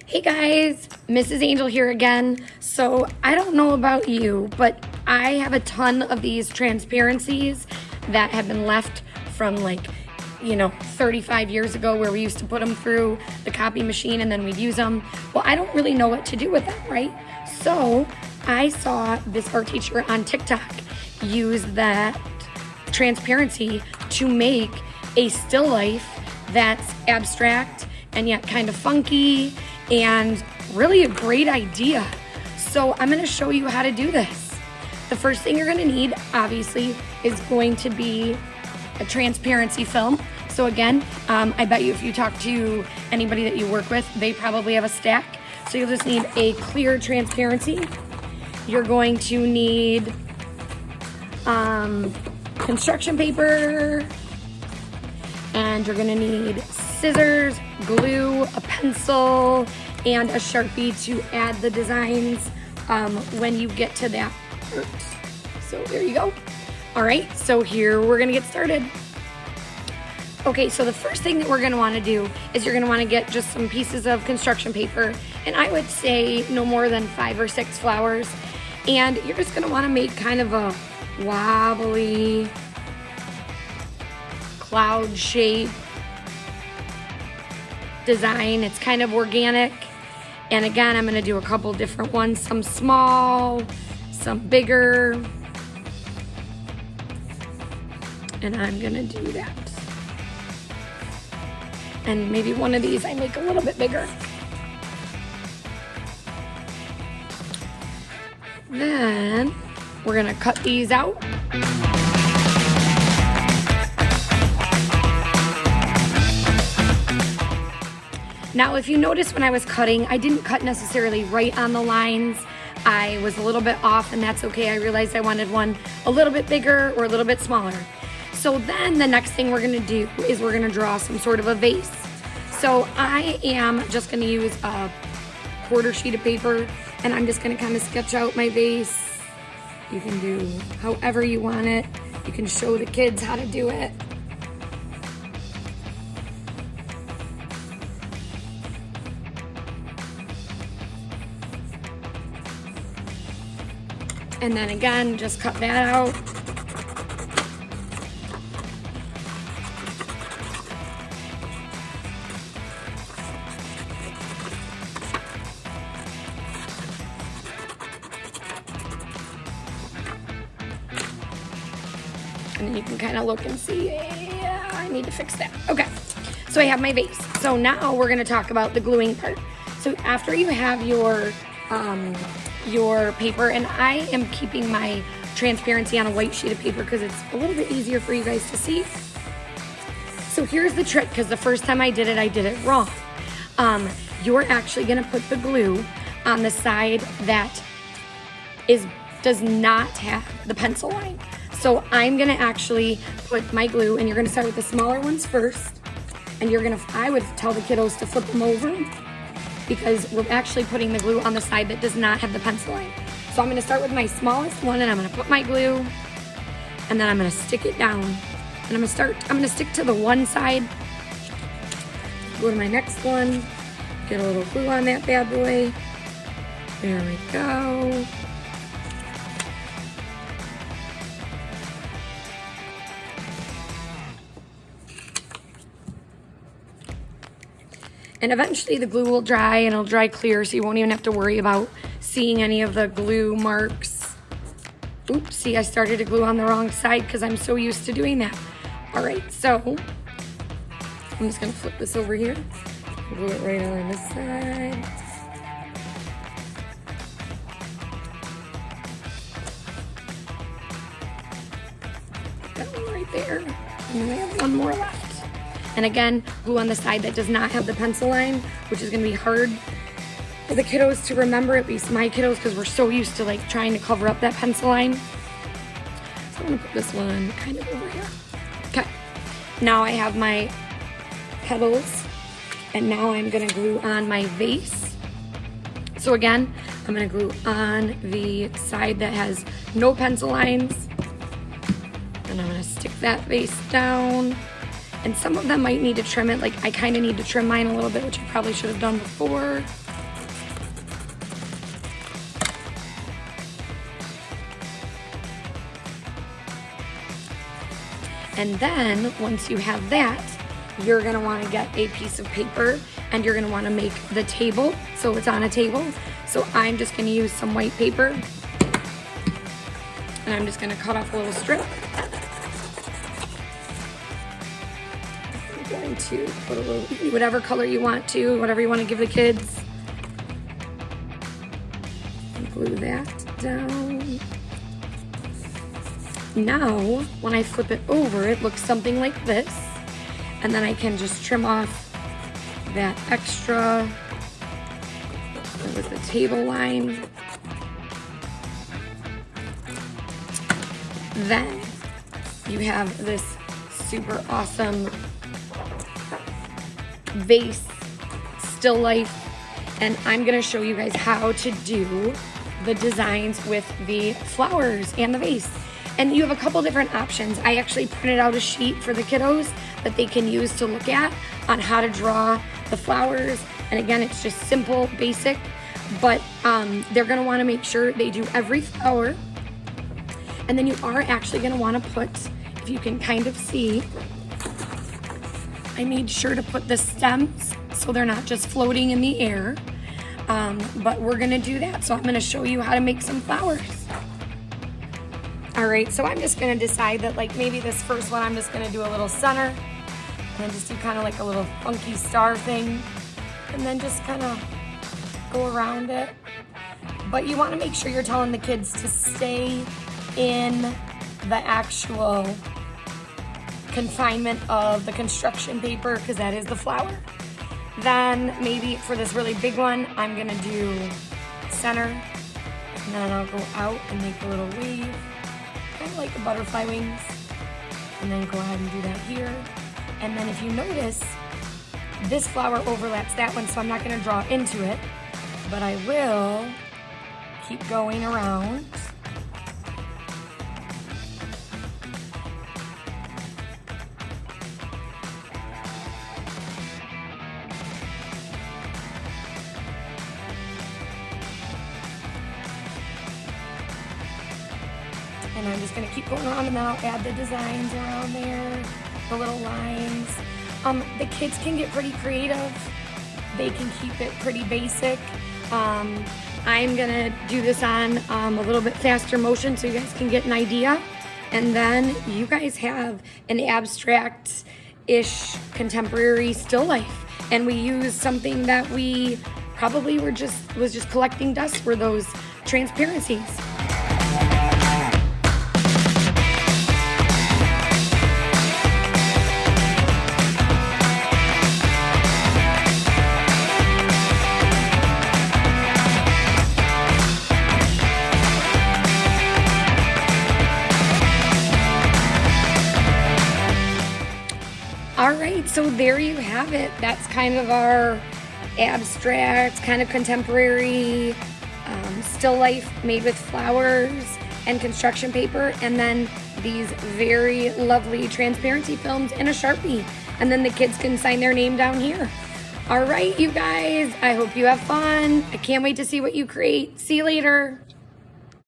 Hey guys, Mrs. Angel here again. So I don't know about you, but I have a ton of these transparencies that have been left from 35 years ago where we used to put them through the copy machine and then we'd use them. Well, I don't really know what to do with them, right? So I saw this art teacher on TikTok use that transparency to make a still life that's abstract and yet kind of funky and really a great idea. So I'm gonna show you how to do this. The first thing you're gonna need, obviously, is going to be a transparency film. So again, I bet you if you talk to anybody that you work with, they probably have a stack. So you'll just need a clear transparency. You're going to need construction paper, and you're gonna need scissors, glue, a pencil, and a Sharpie to add the designs when you get to that part. So there you go. All right, so here we're gonna get started. Okay, so the first thing that we're gonna wanna do is you're gonna wanna get just some pieces of construction paper, and I would say no more than 5 or 6 flowers. And you're just gonna wanna make kind of a wobbly cloud shape design. It's kind of organic. And again, I'm gonna do a couple different ones, some small, some bigger. And I'm gonna do that. And maybe one of these I make a little bit bigger. Then we're gonna cut these out. Now, if you notice when I was cutting, I didn't cut necessarily right on the lines. I was a little bit off, and that's okay. I realized I wanted one a little bit bigger or a little bit smaller. So then the next thing we're gonna do is we're gonna draw some sort of a vase. So I am just gonna use a quarter sheet of paper, and I'm just gonna kind of sketch out my vase. You can do however you want it. You can show the kids how to do it. And then again, just cut that out. And then you can kind of look and see, yeah, I need to fix that. Okay, so I have my vase. So now we're gonna talk about the gluing part. So after you have your paper, and I am keeping my transparency on a white sheet of paper because it's a little bit easier for you guys to see. So here's the trick, because the first time I did it wrong. You're actually gonna put the glue on the side that does not have the pencil line. So I'm gonna actually put my glue, and you're gonna start with the smaller ones first, and I would tell the kiddos to flip them over, because we're actually putting the glue on the side that does not have the pencil line. So I'm gonna start with my smallest one, and I'm gonna put my glue, and then I'm gonna stick it down. And I'm gonna stick to the one side, go to my next one, get a little glue on that bad boy. There we go. And eventually the glue will dry, and it'll dry clear, so you won't even have to worry about seeing any of the glue marks. Oops, see, I started to glue on the wrong side because I'm so used to doing that. All right, so I'm just gonna flip this over here. Glue it right on this side. That one right there. And then we have one more left. And again, glue on the side that does not have the pencil line, which is gonna be hard for the kiddos to remember, at least my kiddos, because we're so used to trying to cover up that pencil line. So I'm gonna put this one kind of over here. Okay, now I have my petals, and now I'm gonna glue on my vase. So again, I'm gonna glue on the side that has no pencil lines, and I'm gonna stick that vase down. And some of them might need to trim it. Like I kind of need to trim mine a little bit, which I probably should have done before. And then once you have that, you're gonna wanna get a piece of paper and you're gonna wanna make the table so it's on a table. So I'm just gonna use some white paper and I'm just gonna cut off a little strip. I'm going to put a little, whatever color you want to, whatever you wanna give the kids. Glue that down. Now, when I flip it over, it looks something like this. And then I can just trim off that extra with the table line. Then you have this super awesome vase, still life, and I'm gonna show you guys how to do the designs with the flowers and the vase. And you have a couple different options. I actually printed out a sheet for the kiddos that they can use to look at on how to draw the flowers. And again, it's just simple, basic, but they're gonna wanna make sure they do every flower. And then you are actually gonna wanna put, if you can kind of see, I made sure to put the stems so they're not just floating in the air. But we're gonna do that. So I'm gonna show you how to make some flowers. All right, so I'm just gonna decide that like maybe this first one, I'm just gonna do a little center and then just do kind of like a little funky star thing and then just kind of go around it. But you wanna make sure you're telling the kids to stay in the actual confinement of the construction paper because that is the flower. Then maybe for this really big one, I'm gonna do center and then I'll go out and make a little wave. Kind of like the butterfly wings, and then go ahead and do that here. And then if you notice, this flower overlaps that one, so I'm not going to draw into it, but I will keep going around. And I'm just gonna keep going around and then I'll add the designs around there, the little lines. The kids can get pretty creative. They can keep it pretty basic. I'm gonna do this on a little bit faster motion so you guys can get an idea. And then you guys have an abstract-ish contemporary still life. And we use something that we probably was just collecting dust, were those transparencies. All right, so there you have it. That's kind of our abstract, kind of contemporary, still life made with flowers and construction paper, and then these very lovely transparency films and a Sharpie. And then the kids can sign their name down here. All right, you guys, I hope you have fun. I can't wait to see what you create. See you later.